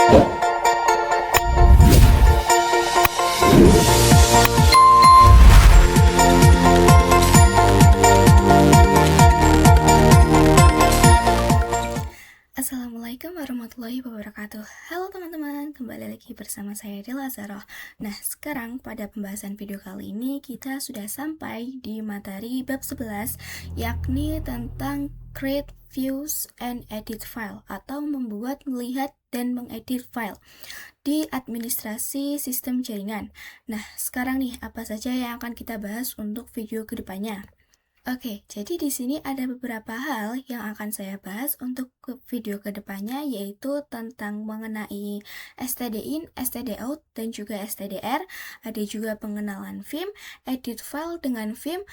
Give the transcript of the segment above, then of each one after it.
Assalamualaikum warahmatullahi wabarakatuh. Halo teman-teman, kembali lagi bersama saya Dela Zaroh. Nah, sekarang pada pembahasan video kali ini kita sudah sampai di materi bab 11, yakni tentang create, views, and edit file, atau membuat, melihat, dan mengedit file di administrasi sistem jaringan. Nah, sekarang nih apa saja yang akan kita bahas untuk video kedepannya? Oke, jadi di sini ada beberapa hal yang akan saya bahas untuk video kedepannya, yaitu tentang mengenai std-in, std-out, dan juga stdr. Ada juga pengenalan Vim, edit file dengan Vim,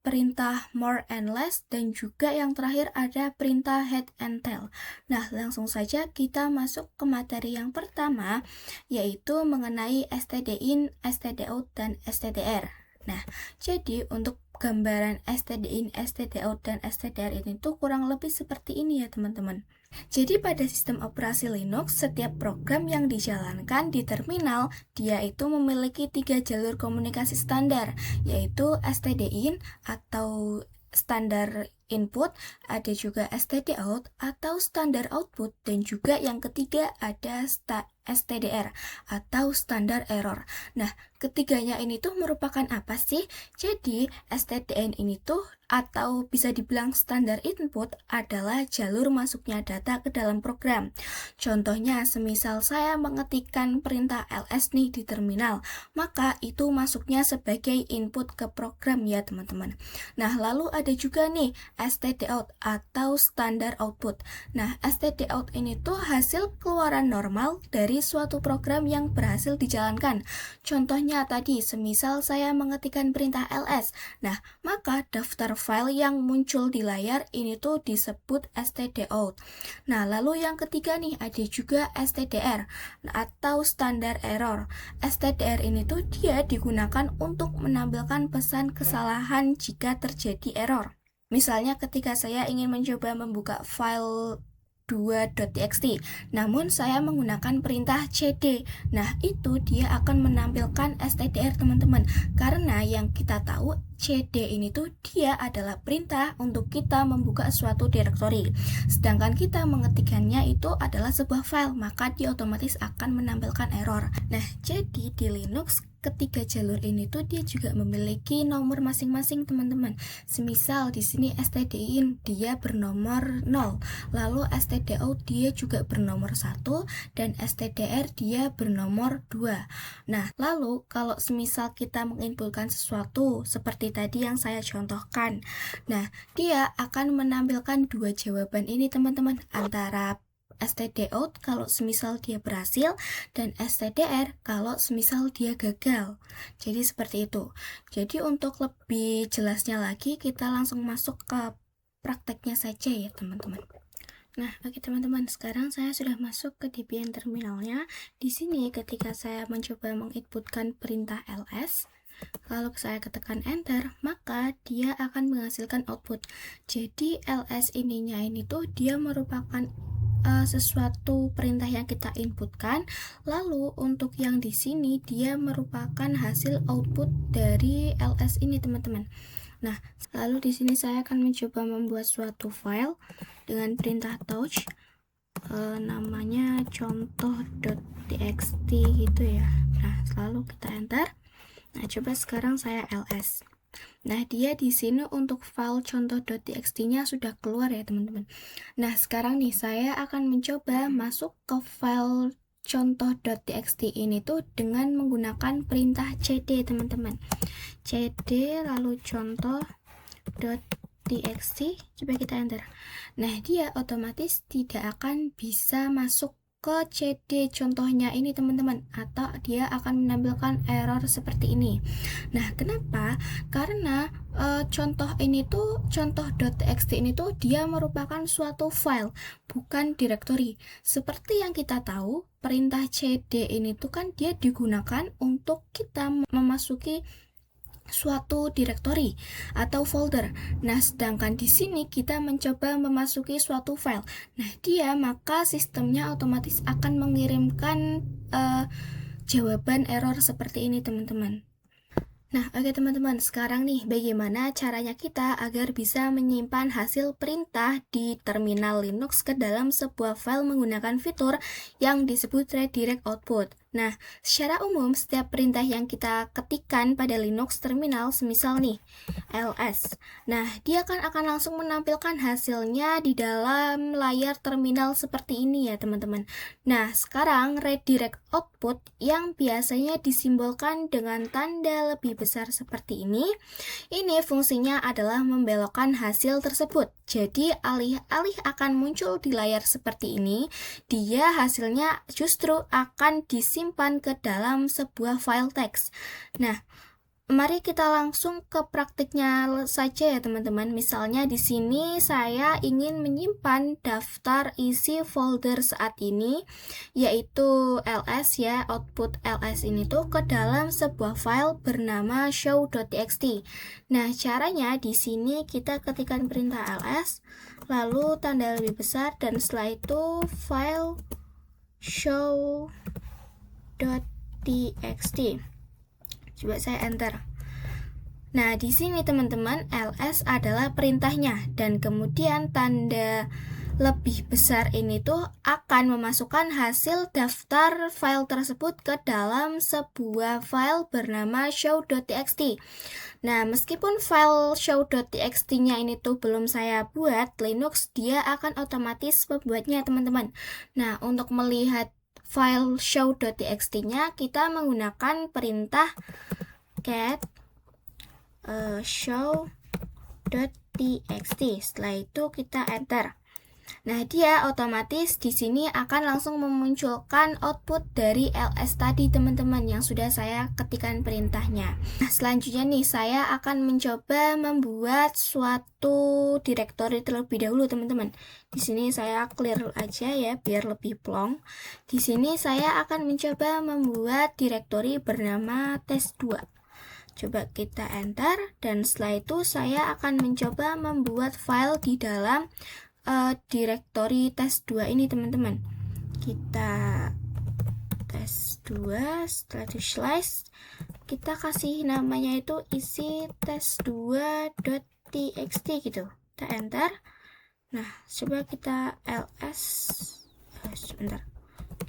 perintah more and less, dan juga yang terakhir ada perintah head and tail. Nah, langsung saja kita masuk ke materi yang pertama, yaitu mengenai std-in, std-out, dan stdr. Nah, jadi untuk gambaran std-in, std-out, dan stdr ini tuh kurang lebih seperti ini ya teman-teman. Jadi pada sistem operasi Linux, setiap program yang dijalankan di terminal, dia itu memiliki 3 jalur komunikasi standar, yaitu std-in atau standar input, ada juga std-out atau standar output, dan juga yang ketiga ada stdr atau standar error. Nah, ketiganya ini tuh merupakan apa sih? Jadi, stdn ini tuh atau bisa dibilang standar input adalah jalur masuknya data ke dalam program. Contohnya, semisal saya mengetikkan perintah ls nih di terminal, maka itu masuknya sebagai input ke program ya teman-teman. Nah, lalu ada juga nih std-out atau standar output. Nah, std-out ini tuh hasil keluaran normal dari suatu program yang berhasil dijalankan. Contohnya tadi, semisal saya mengetikkan perintah ls. Nah, maka daftar file yang muncul di layar ini tuh disebut std-out. Nah, lalu yang ketiga nih ada juga stdr atau standar error. Stdr ini tuh dia digunakan untuk menampilkan pesan kesalahan jika terjadi error. Misalnya ketika saya ingin mencoba membuka file 2.txt, namun saya menggunakan perintah cd. Nah, itu dia akan menampilkan stdr teman-teman, karena yang kita tahu cd ini tuh dia adalah perintah untuk kita membuka suatu direktori, sedangkan kita mengetikkannya itu adalah sebuah file, maka dia otomatis akan menampilkan error. Nah, jadi di Linux ketiga jalur ini tuh dia juga memiliki nomor masing-masing teman-teman. Semisal di sini std-in dia bernomor 0, lalu std-out dia juga bernomor 1, dan stdr dia bernomor 2. Nah, lalu kalau semisal kita menginputkan sesuatu seperti tadi yang saya contohkan, nah dia akan menampilkan dua jawaban ini teman-teman, antara std-out kalau semisal dia berhasil dan stdr kalau semisal dia gagal. Jadi seperti itu. Jadi untuk lebih jelasnya lagi kita langsung masuk ke prakteknya saja ya teman-teman. Nah, oke teman-teman, sekarang saya sudah masuk ke Debian terminalnya. Di sini ketika saya mencoba menginputkan perintah ls, lalu saya ketekan enter, maka dia akan menghasilkan output. Jadi ls ininya ini tuh dia merupakan sesuatu perintah yang kita inputkan. Lalu untuk yang di sini dia merupakan hasil output dari ls ini teman-teman. Nah, lalu di sini saya akan mencoba membuat suatu file dengan perintah touch, namanya contoh.txt gitu ya. Nah, lalu kita enter. Nah, coba sekarang saya ls. Nah, dia di sini untuk file contoh.txt-nya sudah keluar ya, teman-teman. Nah, sekarang nih saya akan mencoba masuk ke file contoh.txt ini tuh dengan menggunakan perintah cd, teman-teman. cd lalu contoh.txt, coba kita enter. Nah, dia otomatis tidak akan bisa masuk ke cd contohnya ini teman-teman, atau dia akan menampilkan error seperti ini. Nah, kenapa? Karena contoh ini tuh contoh.txt ini tuh dia merupakan suatu file, bukan directory. Seperti yang kita tahu, perintah cd ini tuh kan dia digunakan untuk kita memasuki suatu directory atau folder. Nah, sedangkan di sini kita mencoba memasuki suatu file. Nah, maka sistemnya otomatis akan mengirimkan jawaban error seperti ini, teman-teman. Nah, oke teman-teman, sekarang nih bagaimana caranya kita agar bisa menyimpan hasil perintah di terminal Linux ke dalam sebuah file menggunakan fitur yang disebut redirect output. Nah, secara umum setiap perintah yang kita ketikkan pada Linux terminal, semisal nih ls. Nah, dia akan langsung menampilkan hasilnya di dalam layar terminal seperti ini ya, teman-teman. Nah, sekarang redirect output yang biasanya disimbolkan dengan tanda lebih besar seperti ini fungsinya adalah membelokkan hasil tersebut. Jadi, alih-alih akan muncul di layar seperti ini, dia hasilnya justru akan disimpan ke dalam sebuah file teks. Nah, mari kita langsung ke praktiknya saja ya teman-teman. Misalnya di sini saya ingin menyimpan daftar isi folder saat ini, yaitu ls ya, output ls ini tuh ke dalam sebuah file bernama show.txt. Nah, caranya di sini kita ketikkan perintah ls, lalu tanda lebih besar, dan setelah itu file show.txt. Coba saya enter. Nah, di sini teman-teman, ls adalah perintahnya, dan kemudian tanda lebih besar ini tuh akan memasukkan hasil daftar file tersebut ke dalam sebuah file bernama show.txt. Nah, meskipun file show.txt-nya ini tuh belum saya buat, Linux dia akan otomatis membuatnya, teman-teman. Nah, untuk melihat file show.txt-nya, kita menggunakan perintah cat show.txt. Setelah itu kita enter. Nah, dia otomatis di sini akan langsung memunculkan output dari ls tadi, teman-teman, yang sudah saya ketikkan perintahnya. Nah, selanjutnya nih saya akan mencoba membuat suatu directory terlebih dahulu, teman-teman. Di sini saya clear aja ya biar lebih plong. Di sini saya akan mencoba membuat directory bernama test2. Coba kita enter, dan setelah itu saya akan mencoba membuat file di dalam directory test2 ini, teman-teman. Kita test2, setelah itu slash, kita kasih namanya itu isi test2.txt gitu. Kita enter. Nah, coba kita ls, sebentar,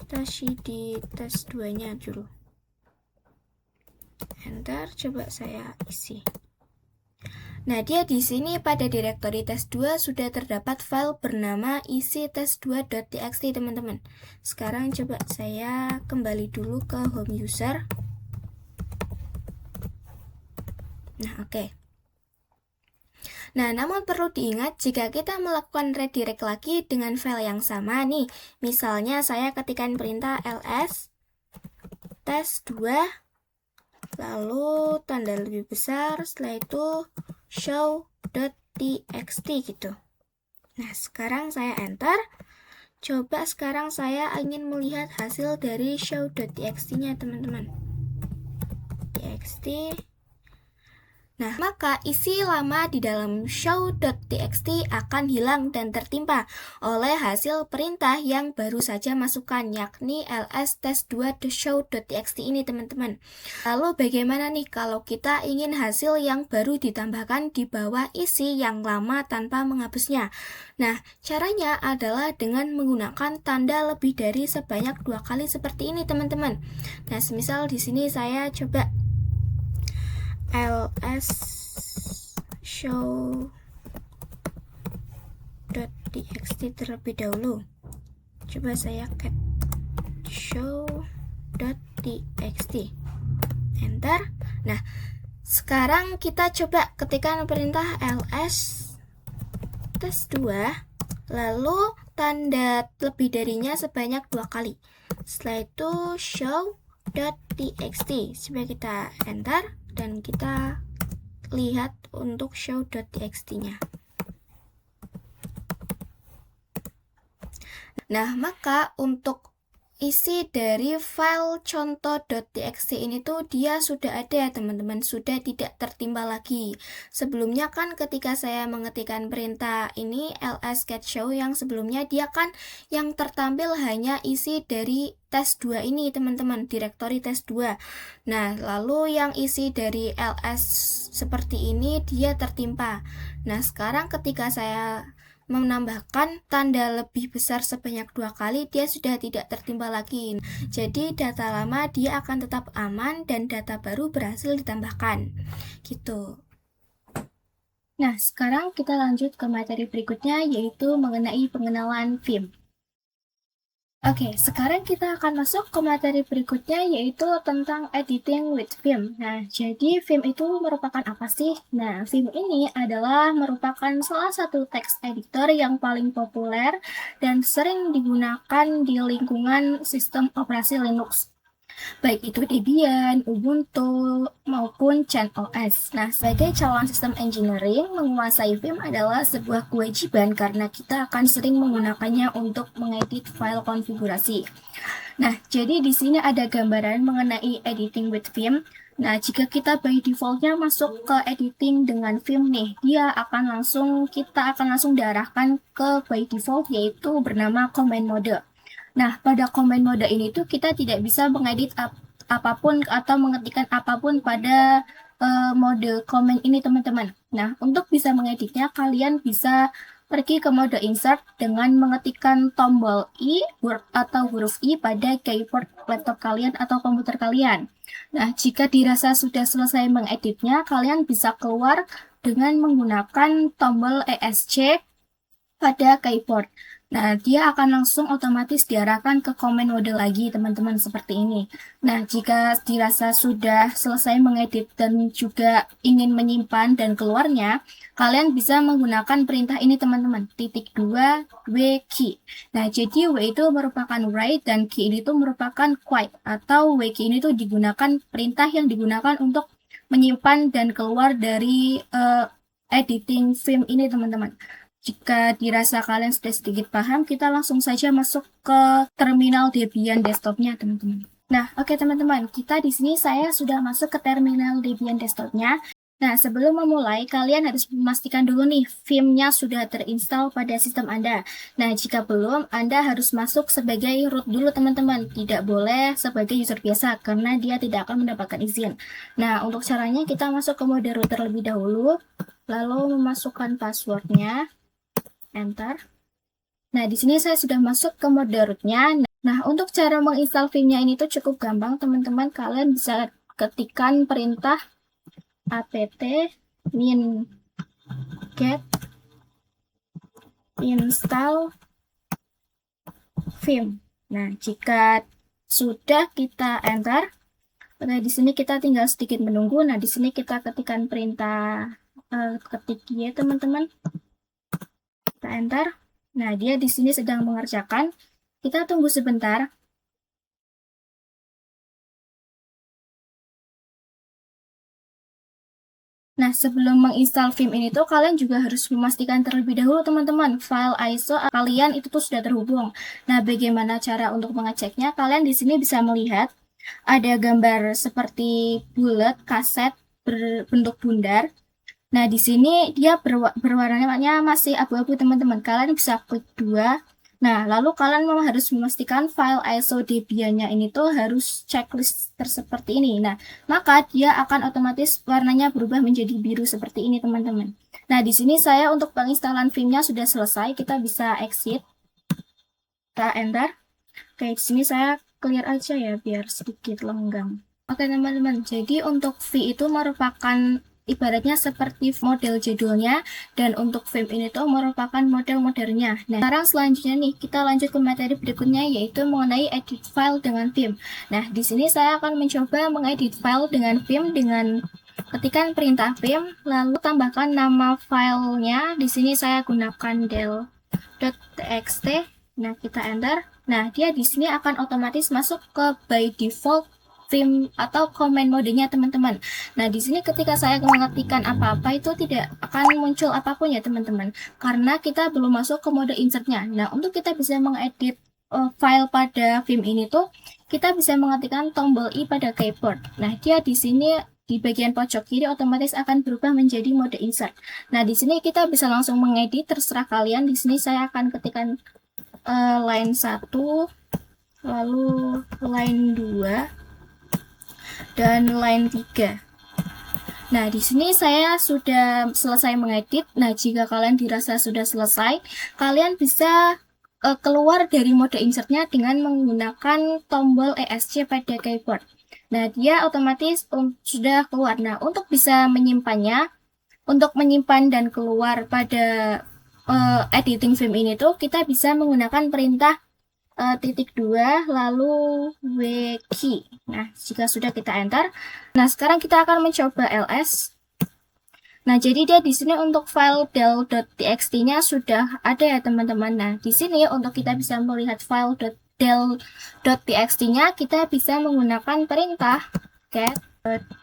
kita cd test2-nya dulu. Enter, coba saya isi. Nah, dia di sini pada directory test2 sudah terdapat file bernama isi test2.txt, teman-teman. Sekarang coba saya kembali dulu ke home user. Nah, oke. Nah, namun perlu diingat jika kita melakukan redirect lagi dengan file yang sama nih. Misalnya saya ketikkan perintah ls test2, lalu tanda lebih besar, setelah itu show.txt gitu. Nah, sekarang saya enter. Coba sekarang saya ingin melihat hasil dari show.txt-nya, teman-teman. txt. Nah, maka isi lama di dalam show.txt akan hilang dan tertimpa oleh hasil perintah yang baru saja masukkan, yakni ls test2.show.txt ini, teman-teman. Lalu bagaimana nih kalau kita ingin hasil yang baru ditambahkan di bawah isi yang lama tanpa menghapusnya? Nah, caranya adalah dengan menggunakan tanda lebih dari sebanyak 2 kali seperti ini, teman-teman. Nah, semisal di sini saya coba ls show.txt terlebih dahulu. Coba saya cat show.txt, enter. Nah, sekarang kita coba ketikkan perintah ls test2, lalu tanda lebih darinya sebanyak 2 kali. Setelah itu show.txt. Coba kita enter dan kita lihat untuk show.txt-nya. Nah, maka untuk isi dari file contoh.txt ini tuh dia sudah ada ya teman-teman, sudah tidak tertimpa lagi. Sebelumnya kan ketika saya mengetikkan perintah ini ls get show yang sebelumnya, dia kan yang tertampil hanya isi dari tes2 ini teman-teman, direktori tes2. Nah, lalu yang isi dari ls seperti ini dia tertimpa. Nah, sekarang ketika saya menambahkan tanda lebih besar sebanyak 2 kali, dia sudah tidak tertimpa lagi. Jadi data lama dia akan tetap aman dan data baru berhasil ditambahkan gitu. Nah, sekarang kita lanjut ke materi berikutnya, yaitu mengenai pengenalan Vim. Oke, sekarang kita akan masuk ke materi berikutnya, yaitu tentang editing with Vim. Nah, jadi Vim itu merupakan apa sih? Nah, Vim ini adalah merupakan salah satu text editor yang paling populer dan sering digunakan di lingkungan sistem operasi Linux, baik itu Debian, Ubuntu, maupun CentOS. Nah, sebagai calon sistem engineering, menguasai Vim adalah sebuah kewajiban karena kita akan sering menggunakannya untuk mengedit file konfigurasi. Nah, jadi di sini ada gambaran mengenai editing with Vim. Nah, jika kita by defaultnya masuk ke editing dengan Vim nih, kita akan langsung diarahkan ke by default, yaitu bernama command mode. Nah, pada command mode ini tuh kita tidak bisa mengedit apapun atau mengetikkan apapun pada mode command ini teman-teman. Nah, untuk bisa mengeditnya, kalian bisa pergi ke mode insert dengan mengetikkan tombol I atau huruf I pada keyboard laptop kalian atau komputer kalian. Nah, jika dirasa sudah selesai mengeditnya, kalian bisa keluar dengan menggunakan tombol ESC pada keyboard. Nah, dia akan langsung otomatis diarahkan ke command mode lagi, teman-teman, seperti ini. Nah, jika dirasa sudah selesai mengedit dan juga ingin menyimpan dan keluarnya, kalian bisa menggunakan perintah ini, teman-teman, #2 w key. Nah, jadi w itu merupakan write dan key ini tuh merupakan quit, atau w key ini tuh digunakan perintah yang digunakan untuk menyimpan dan keluar dari editing Vim ini, teman-teman. Jika dirasa kalian sudah sedikit paham, kita langsung saja masuk ke terminal Debian desktopnya, teman-teman. Nah, oke teman-teman, saya sudah masuk ke terminal Debian desktopnya. Nah, sebelum memulai, kalian harus memastikan dulu nih, Vim-nya sudah terinstall pada sistem Anda. Nah, jika belum, Anda harus masuk sebagai root dulu, teman-teman. Tidak boleh sebagai user biasa, karena dia tidak akan mendapatkan izin. Nah, untuk caranya, kita masuk ke mode root terlebih dahulu, lalu memasukkan passwordnya. Enter. Nah, di sini saya sudah masuk ke mode rootnya. Nah, untuk cara menginstal Vim-nya ini tuh cukup gampang, teman-teman. Kalian bisa ketikkan perintah apt min get install Vim. Nah, jika sudah kita enter, nah di sini kita tinggal sedikit menunggu. Nah, di sini kita ketikkan perintah ketik y, teman-teman. Kita enter. Nah, dia di sini sedang mengerjakan. Kita tunggu sebentar. Nah, sebelum menginstal Vim ini tuh, kalian juga harus memastikan terlebih dahulu, teman-teman, file ISO kalian itu tuh sudah terhubung. Nah, bagaimana cara untuk mengeceknya? Kalian di sini bisa melihat ada gambar seperti bulat, kaset berbentuk bundar. Nah, di sini dia berwarnanya masih abu-abu, teman-teman. Kalian bisa klik 2. Nah, lalu kalian harus memastikan file ISO Debian-nya ini tuh harus checklist seperti ini. Nah, maka dia akan otomatis warnanya berubah menjadi biru seperti ini, teman-teman. Nah, di sini saya untuk penginstalan Vim-nya sudah selesai. Kita bisa exit. Kita enter. Oke, di sini saya clear aja ya, biar sedikit lenggang. Oke, teman-teman. Jadi untuk V itu merupakan ibaratnya seperti model jadulnya, dan untuk Vim ini tuh merupakan model modernnya. Nah, sekarang selanjutnya nih, kita lanjut ke materi berikutnya, yaitu mengenai edit file dengan Vim. Nah, di sini saya akan mencoba mengedit file dengan Vim dengan ketikan perintah Vim, lalu tambahkan nama filenya. Di sini saya gunakan del.txt. Nah, kita enter. Nah, dia di sini akan otomatis masuk ke by default Vim atau command modenya, teman-teman. Nah, di sini ketika saya mengetikkan apa-apa itu tidak akan muncul apapun ya, teman-teman, karena kita belum masuk ke mode insertnya. Nah, untuk kita bisa mengedit file pada Vim ini tuh kita bisa mengetikkan tombol I pada keyboard. Nah, dia di sini di bagian pojok kiri otomatis akan berubah menjadi mode insert. Nah, di sini kita bisa langsung mengedit, terserah kalian. Di sini saya akan ketikkan line 1, lalu line 2, dan line 3. Nah, di sini saya sudah selesai mengedit. Nah, jika kalian dirasa sudah selesai, kalian bisa keluar dari mode insertnya dengan menggunakan tombol ESC pada keyboard. Nah, dia otomatis sudah keluar. Nah, untuk bisa menyimpannya, untuk menyimpan dan keluar pada editing Vim ini tuh, kita bisa menggunakan perintah ×2 lalu W key. Nah, jika sudah kita enter, nah sekarang kita akan mencoba ls. Nah, jadi dia di sini untuk file del.txt-nya sudah ada ya teman-teman. Nah, di sini untuk kita bisa melihat file del.txt-nya, kita bisa menggunakan perintah cat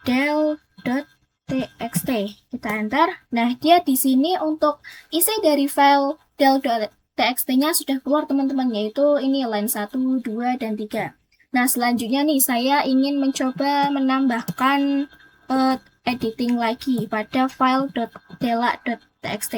del.txt. Kita enter. Nah, dia di sini untuk isi dari file del.txt-nya sudah keluar teman-teman, yaitu ini line 1, 2, dan 3. Nah, selanjutnya nih saya ingin mencoba menambahkan editing lagi pada file .dela.txt.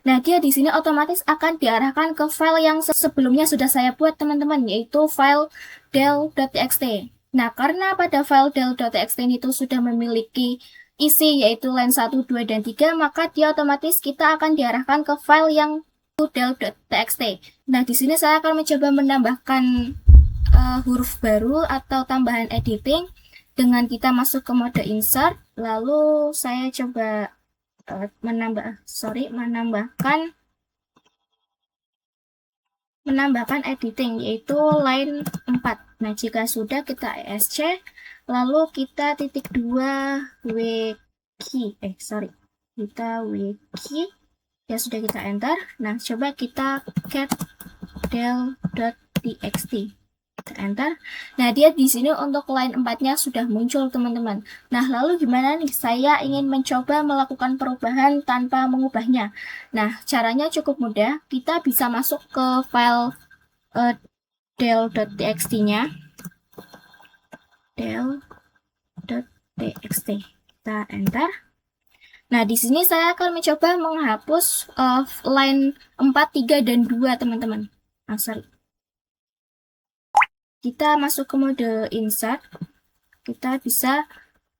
Nah, dia di sini otomatis akan diarahkan ke file yang sebelumnya sudah saya buat teman-teman, yaitu file del.txt. Nah, karena pada file del.txt itu sudah memiliki isi yaitu line 1, 2, dan 3, maka dia otomatis kita akan diarahkan ke file yang del.txt. Nah, di sini saya akan mencoba menambahkan huruf baru atau tambahan editing dengan kita masuk ke mode insert, lalu saya coba menambahkan editing yaitu line 4. Nah, jika sudah kita ESC, lalu kita ×2 W key, kita W key, ya sudah kita enter. Nah, coba kita cat del.txt. Kita enter. Nah, dia di sini untuk line 4-nya sudah muncul, teman-teman. Nah, lalu gimana nih? Saya ingin mencoba melakukan perubahan tanpa mengubahnya. Nah, caranya cukup mudah. Kita bisa masuk ke file del.txt-nya. del.txt. Kita enter. Nah, di sini saya akan mencoba menghapus line 4, 3, dan 2, teman-teman. Kita masuk ke mode insert, kita bisa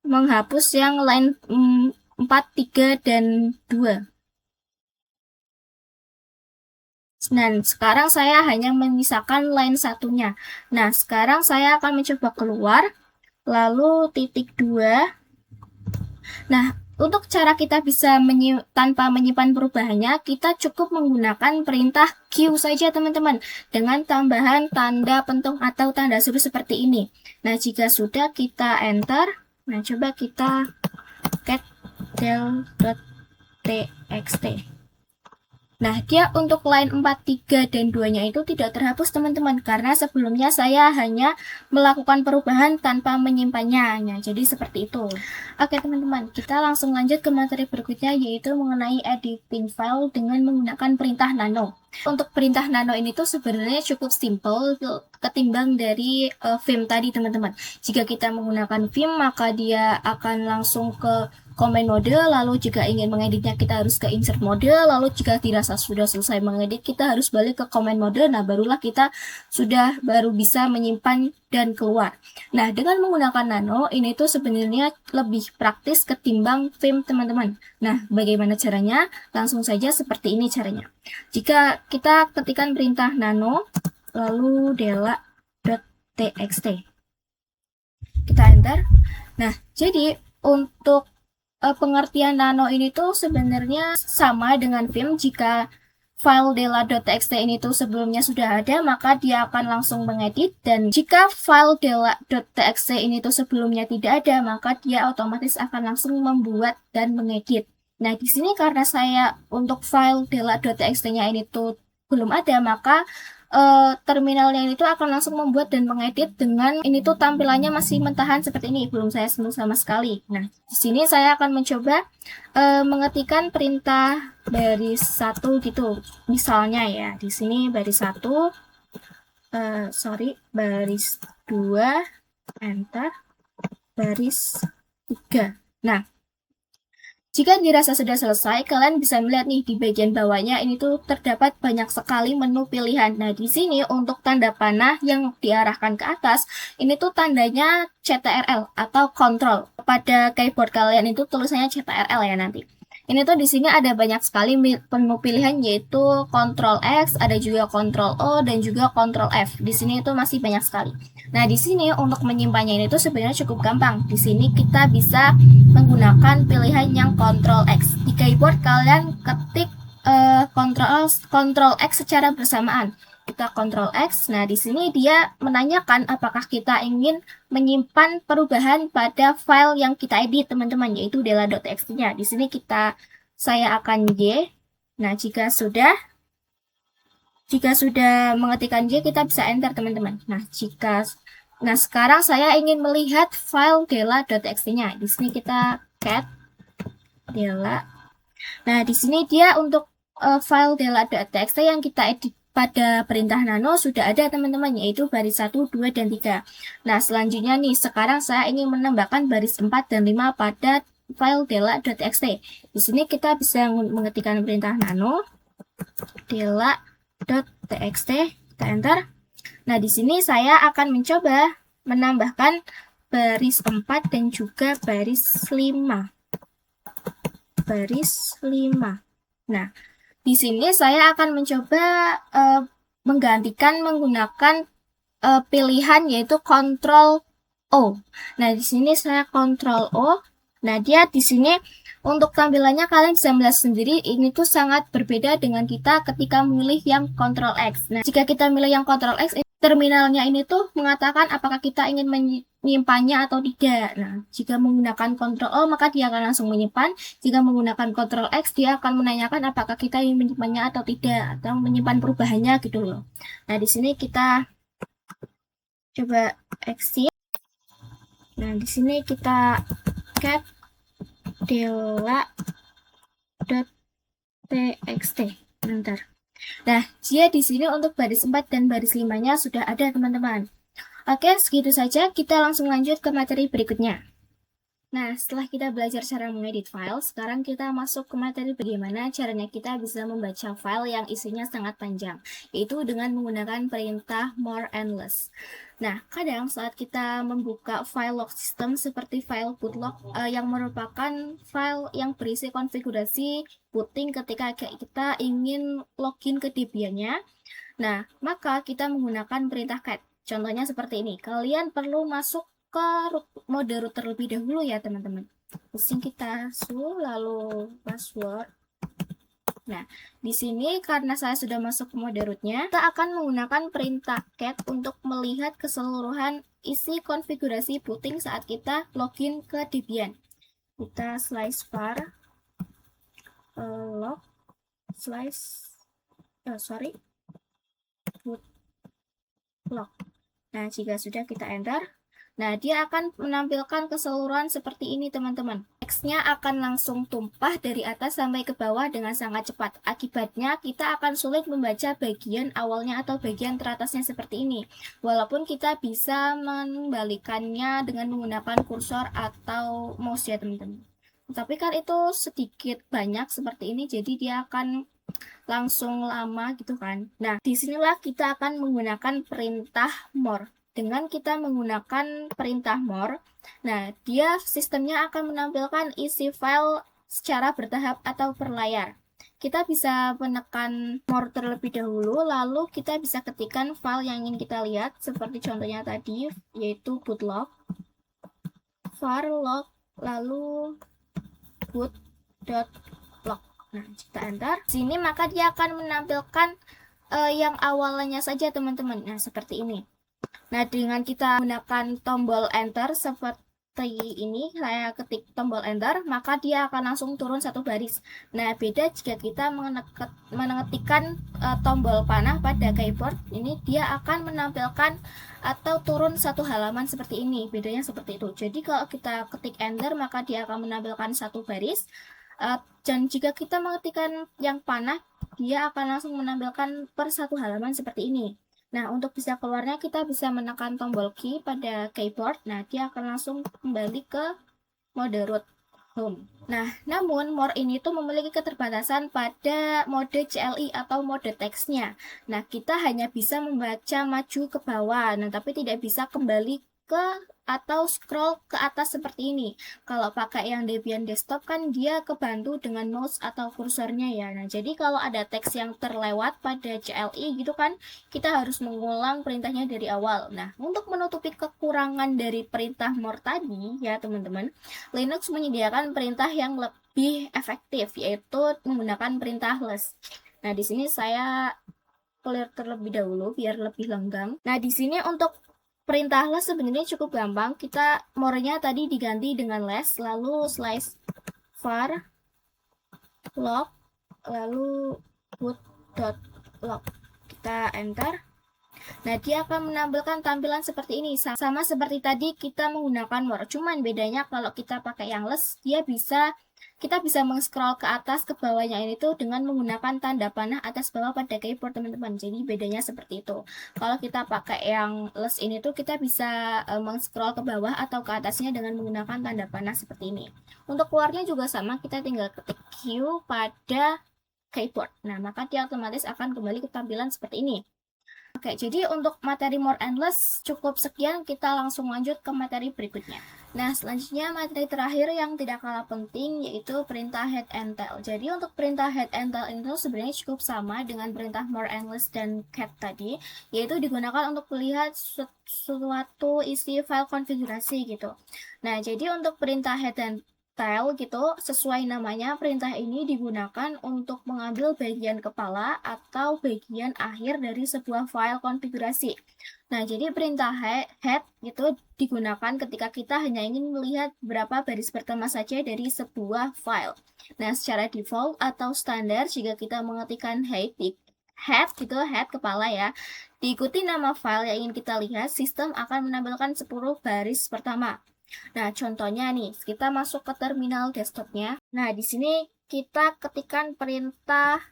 menghapus yang line 4, 3, dan 2. Dan sekarang saya hanya menyisakan line satunya. Nah, sekarang saya akan mencoba keluar, lalu ×2. Nah, untuk cara kita bisa tanpa menyimpan perubahannya, kita cukup menggunakan perintah Q saja teman-teman, dengan tambahan tanda pentung atau tanda seru seperti ini. Nah, jika sudah kita enter, nah coba kita cat del.txt. Nah, dia untuk line 4, 3, dan 2-nya itu tidak terhapus teman-teman, karena sebelumnya saya hanya melakukan perubahan tanpa menyimpannya. Nah, jadi seperti itu. Oke teman-teman, kita langsung lanjut ke materi berikutnya, yaitu mengenai editing file dengan menggunakan perintah nano. Untuk perintah nano ini tuh sebenarnya cukup simple ketimbang dari Vim tadi teman-teman. Jika kita menggunakan Vim, maka dia akan langsung ke command mode, lalu jika ingin mengeditnya kita harus ke insert mode, lalu jika dirasa sudah selesai mengedit kita harus balik ke command mode. Nah, barulah kita baru bisa menyimpan dan keluar. Nah, dengan menggunakan nano ini tuh sebenarnya lebih praktis ketimbang Vim teman-teman. Nah, bagaimana caranya? Langsung saja seperti ini caranya. Jika kita ketikkan perintah nano lalu dela.txt, kita enter. Nah, jadi untuk pengertian nano ini tuh sebenarnya sama dengan Vim. Jika file dela.txt ini tuh sebelumnya sudah ada, maka dia akan langsung mengedit, dan jika file dela.txt ini tuh sebelumnya tidak ada, maka dia otomatis akan langsung membuat dan mengedit. Nah, di sini karena saya untuk file dela.txt-nya ini tuh belum ada, maka terminalnya ini tuh akan langsung membuat dan mengedit dengan ini tuh tampilannya masih mentahan seperti ini, belum saya sentuh sama sekali. Nah, di sini saya akan mencoba mengetikkan perintah baris 1 gitu. Misalnya ya, di sini baris 1, baris 2, enter, baris 3. Nah, jika dirasa sudah selesai, kalian bisa melihat nih di bagian bawahnya ini tuh terdapat banyak sekali menu pilihan. Nah, di sini untuk tanda panah yang diarahkan ke atas, ini tuh tandanya CTRL atau control. Pada keyboard kalian itu tulisannya CTRL ya nanti. Ini tuh di sini ada banyak sekali menu pilihan yaitu Ctrl X, ada juga Ctrl O dan juga Ctrl F. Di sini itu masih banyak sekali. Nah, di sini untuk menyimpannya ini tuh sebenarnya cukup gampang. Di sini kita bisa menggunakan pilihan yang Ctrl X. Di keyboard kalian ketik Ctrl X secara bersamaan. Kita Ctrl X. Nah, di sini dia menanyakan apakah kita ingin menyimpan perubahan pada file yang kita edit, teman-teman, yaitu dela.txt-nya. Di sini saya akan Y. Nah, jika sudah mengetikkan Y, kita bisa enter, teman-teman. Nah, sekarang saya ingin melihat file dela.txt-nya. Di sini kita cat dela. Nah, di sini dia untuk file dela.txt yang kita edit pada perintah nano sudah ada, teman-teman, yaitu baris 1, 2, dan 3. Nah, selanjutnya nih, sekarang saya ingin menambahkan baris 4 dan 5 pada file dela.txt. Di sini kita bisa mengetikkan perintah nano dela.txt, kita enter. Nah, di sini saya akan mencoba menambahkan baris 4 dan juga baris 5. Nah, di sini saya akan mencoba menggantikan menggunakan pilihan yaitu Ctrl O. Nah, di sini saya Ctrl O. Nah, dia di sini untuk tampilannya kalian bisa melihat sendiri, ini tuh sangat berbeda dengan kita ketika memilih yang Ctrl X. Nah, jika kita milih yang Ctrl X, terminalnya ini tuh mengatakan apakah kita ingin menyimpannya atau tidak. Nah, jika menggunakan Ctrl O, maka dia akan langsung menyimpan. Jika menggunakan Ctrl X, dia akan menanyakan apakah kita ingin menyimpannya atau tidak, atau menyimpan perubahannya gitu loh. Nah, di sini kita coba exit. Nah, di sini kita cat dela.txt. Bentar. Nah, dia di sini untuk baris 4 dan baris 5-nya sudah ada, teman-teman. Oke, segitu saja. Kita langsung lanjut ke materi berikutnya. Nah, setelah kita belajar cara mengedit file, sekarang kita masuk ke materi bagaimana caranya kita bisa membaca file yang isinya sangat panjang, yaitu dengan menggunakan perintah more and less. Nah, kadang saat kita membuka file log system seperti file bootlog yang merupakan file yang berisi konfigurasi booting ketika kita ingin login ke Debian-nya, nah, maka kita menggunakan perintah cat. Contohnya seperti ini. Kalian perlu masuk ke mode root terlebih dahulu ya, teman-teman. Pusing kita lalu password. Nah, di sini karena saya sudah masuk ke mode rootnya, kita akan menggunakan perintah cat untuk melihat keseluruhan isi konfigurasi booting saat kita login ke Debian. Kita slice var log bootlog. Nah, jika sudah, kita enter. Nah, dia akan menampilkan keseluruhan seperti ini, teman-teman. Teksnya akan langsung tumpah dari atas sampai ke bawah dengan sangat cepat. Akibatnya, kita akan sulit membaca bagian awalnya atau bagian teratasnya seperti ini. Walaupun kita bisa membalikannya dengan menggunakan kursor atau mouse ya, teman-teman. Tapi kan itu sedikit banyak seperti ini, jadi dia akan langsung lama gitu kan. Nah, disinilah kita akan menggunakan perintah more. Dengan kita menggunakan perintah more, nah, dia sistemnya akan menampilkan isi file secara bertahap atau per layar. Kita bisa menekan more terlebih dahulu, lalu kita bisa ketikkan file yang ingin kita lihat, seperti contohnya tadi, yaitu bootlog, var log, lalu boot.log. Nah, kita enter sini, maka dia akan menampilkan yang awalnya saja, teman-teman. Nah, seperti ini. Nah, dengan kita menggunakan tombol enter seperti ini, saya ketik tombol enter, maka dia akan langsung turun satu baris. Nah, beda jika kita mengetikkan tombol panah pada keyboard, ini dia akan menampilkan atau turun satu halaman seperti ini. Bedanya seperti itu. Jadi kalau kita ketik enter, maka dia akan menampilkan satu baris. Dan jika kita mengetikkan yang panah, dia akan langsung menampilkan per satu halaman seperti ini. Nah, untuk bisa keluarnya kita bisa menekan tombol key pada keyboard. Nah, dia akan langsung kembali ke mode root home. Nah, namun more ini tuh memiliki keterbatasan pada mode CLI atau mode teksnya. Nah, kita hanya bisa membaca maju ke bawah, nah tapi tidak bisa kembali ke atau scroll ke atas seperti ini. Kalau pakai yang Debian desktop kan dia kebantu dengan mouse atau kursornya ya. Nah, jadi kalau ada teks yang terlewat pada CLI gitu kan, kita harus mengulang perintahnya dari awal. Nah, untuk menutupi kekurangan dari perintah more tadi ya teman-teman, Linux menyediakan perintah yang lebih efektif, yaitu menggunakan perintah less. Nah, di sini saya clear terlebih dahulu biar lebih lenggang. Nah, di sini untuk perintah less sebenarnya cukup gampang. Kita more-nya tadi diganti dengan less, lalu slice var log, lalu boot.log. Kita enter. Nah, dia akan menampilkan tampilan seperti ini. Sama seperti tadi kita menggunakan more. Cuman bedanya kalau kita pakai yang less, kita bisa meng-scroll ke atas ke bawahnya ini tuh dengan menggunakan tanda panah atas bawah pada keyboard teman-teman. Jadi bedanya seperti itu. Kalau kita pakai yang less ini tuh kita bisa meng-scroll ke bawah atau ke atasnya dengan menggunakan tanda panah seperti ini. Untuk keluarnya juga sama, kita tinggal ketik Q pada keyboard. Nah, maka dia otomatis akan kembali ke tampilan seperti ini. Oke, jadi untuk materi more endless cukup sekian, kita langsung lanjut ke materi berikutnya. Nah, selanjutnya materi terakhir yang tidak kalah penting yaitu perintah head and tail. Jadi untuk perintah head and tail itu sebenarnya cukup sama dengan perintah more endless dan cat tadi, yaitu digunakan untuk melihat suatu isi file konfigurasi gitu. Nah, jadi untuk perintah head and tail gitu, sesuai namanya, perintah ini digunakan untuk mengambil bagian kepala atau bagian akhir dari sebuah file konfigurasi. Nah, jadi perintah head gitu digunakan ketika kita hanya ingin melihat berapa baris pertama saja dari sebuah file. Nah, secara default atau standar jika kita mengetikkan head gitu, head kepala ya, diikuti nama file yang ingin kita lihat, sistem akan menampilkan 10 baris pertama. Nah, contohnya nih, kita masuk ke terminal desktopnya. Nah, di sini kita ketikkan perintah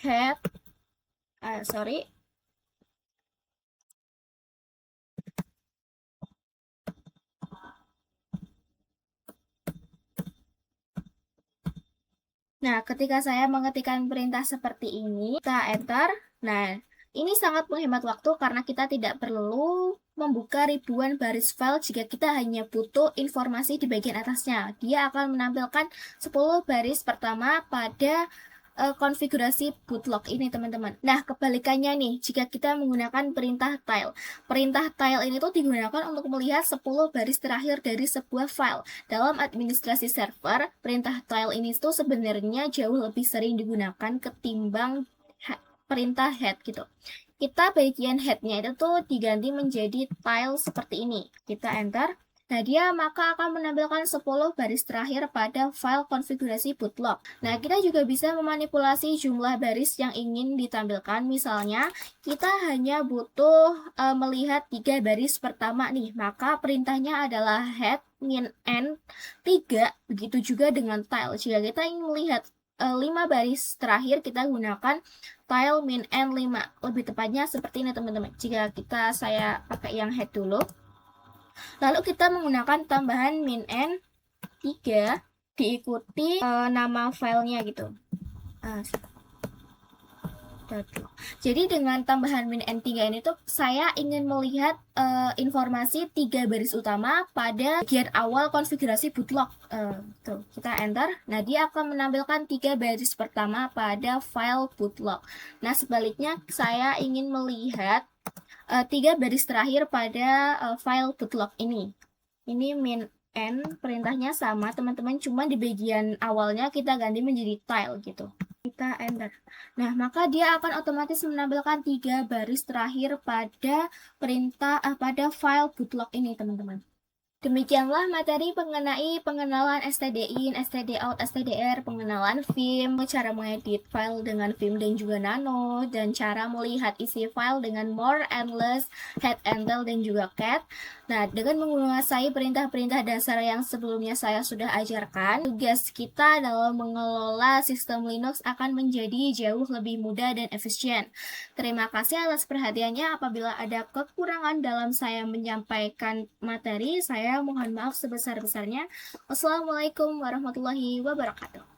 head, sorry. Nah, ketika saya mengetikkan perintah seperti ini, kita enter. Nah, ini sangat menghemat waktu karena kita tidak perlu membuka ribuan baris file jika kita hanya butuh informasi di bagian atasnya. Dia akan menampilkan 10 baris pertama pada konfigurasi bootlock ini teman-teman. Nah, kebalikannya nih, jika kita menggunakan perintah tile. Perintah tile ini tuh digunakan untuk melihat 10 baris terakhir dari sebuah file. Dalam administrasi server, perintah tile ini tuh sebenarnya jauh lebih sering digunakan ketimbang perintah head gitu. Kita bagian headnya itu tuh diganti menjadi tile seperti ini. Kita enter. Nah, dia maka akan menampilkan 10 baris terakhir pada file konfigurasi bootlock. Nah, kita juga bisa memanipulasi jumlah baris yang ingin ditampilkan. Misalnya, kita hanya butuh melihat 3 baris pertama nih. Maka perintahnya adalah head min n 3. Begitu juga dengan tile. Jika kita ingin melihat 5 baris terakhir, kita gunakan tile min n 5. Lebih tepatnya seperti ini teman-teman. Jika saya pakai yang head dulu. Lalu kita menggunakan tambahan min n 3 diikuti nama filenya gitu. Jadi dengan tambahan min n 3 ini tuh saya ingin melihat informasi 3 baris utama pada bagian awal konfigurasi bootlock. Tuh, kita enter. Nah, dia akan menampilkan 3 baris pertama pada file bootlock. Nah, sebaliknya saya ingin melihat 3 baris terakhir pada file bootlock ini. Ini min n perintahnya sama teman-teman, cuma di bagian awalnya kita ganti menjadi tile gitu. Kita enter. Nah, maka dia akan otomatis menampilkan 3 baris terakhir pada perintah pada file bootlock ini teman-teman. Demikianlah materi mengenai pengenalan STD-in, STD-out, STDR, pengenalan Vim, cara mengedit file dengan Vim dan juga Nano, dan cara melihat isi file dengan more and less, head and tail, dan juga cat. Nah, dengan menguasai perintah-perintah dasar yang sebelumnya saya sudah ajarkan, tugas kita dalam mengelola sistem Linux akan menjadi jauh lebih mudah dan efisien. Terima kasih atas perhatiannya. Apabila ada kekurangan dalam saya menyampaikan materi, saya mohon maaf sebesar-besarnya. Wassalamualaikum warahmatullahi wabarakatuh.